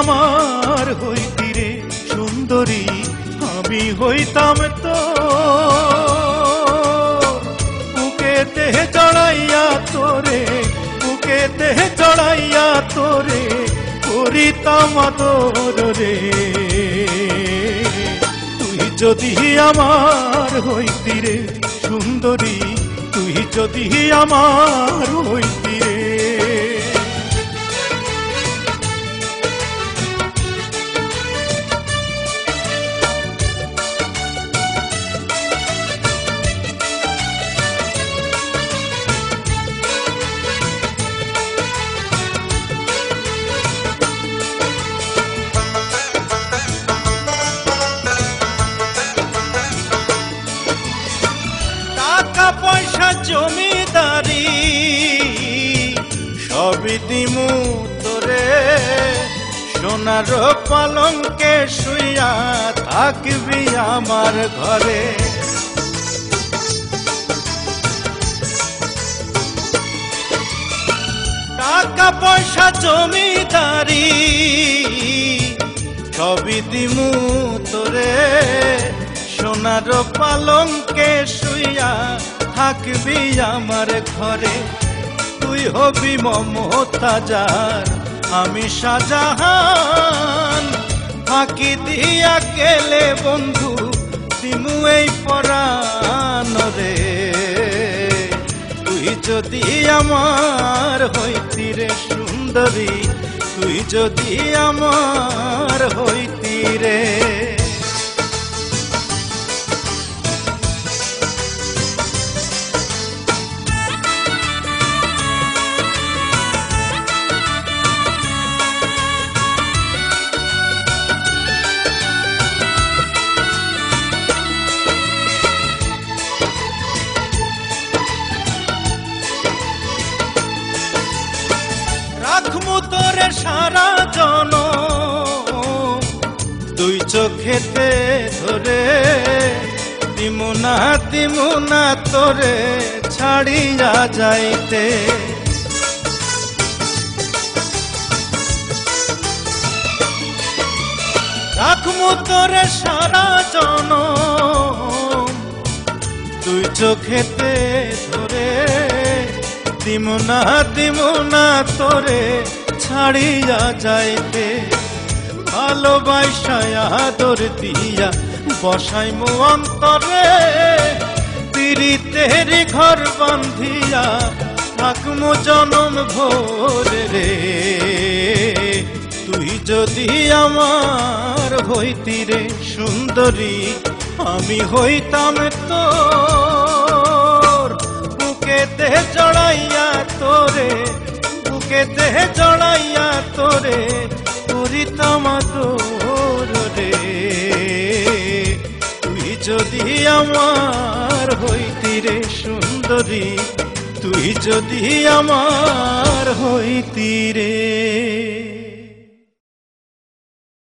আমার হইতি রে সুন্দরী আমি হইতাম তো বুকেতে চড়াইয়া তোরে বুকেতে চড়াইয়া তোরে করিতাম আদর রে তুই যদি আমার হইতি রে সুন্দরী তুই যদি আমার হইতি রে পয়সা জমিদারি সবই দিমু তোরে সোনার পালঙ্কে শুইয়া থাকবি আমার ঘরে টাকা পয়সা জমিদারি সবই দিমু তোরে সোনার পালঙ্কে শুইয়া থাকবি আমার ঘরে তুই হবি মমতাজার আমি শাহজাহান ফাঁকি দিয়া গেলে বন্ধু দিমু এই পরাণ রে তুই যদি আমার হইতি রে সুন্দরী তুই যদি আমার হইতি রে রাখমু তোরে সারা জনম দুই চোখেতে ধরে দিমু না তোরে ছাড়িয়া যাইতে রাখমু তোরে সারা জনম দুই চোখেতে ধরে দিমু না তোরে ছাড়িয়া যাইতে ভালোবাসা আদর দিয়া বসাইমু অন্তরে পিরিতের ঘর বান্ধিয়া থাকমু জনম ভোর রে তুই যদি আমার হইতি রে সুন্দরী আমি হইতাম তোর বুকেতে চড়াইয়া তোরে বুকেতে চড়াইয়া তোরে করিতাম আদর রে তুই যদি আমার হইতি রে সুন্দরী তুই যদি আমার হইতি রে।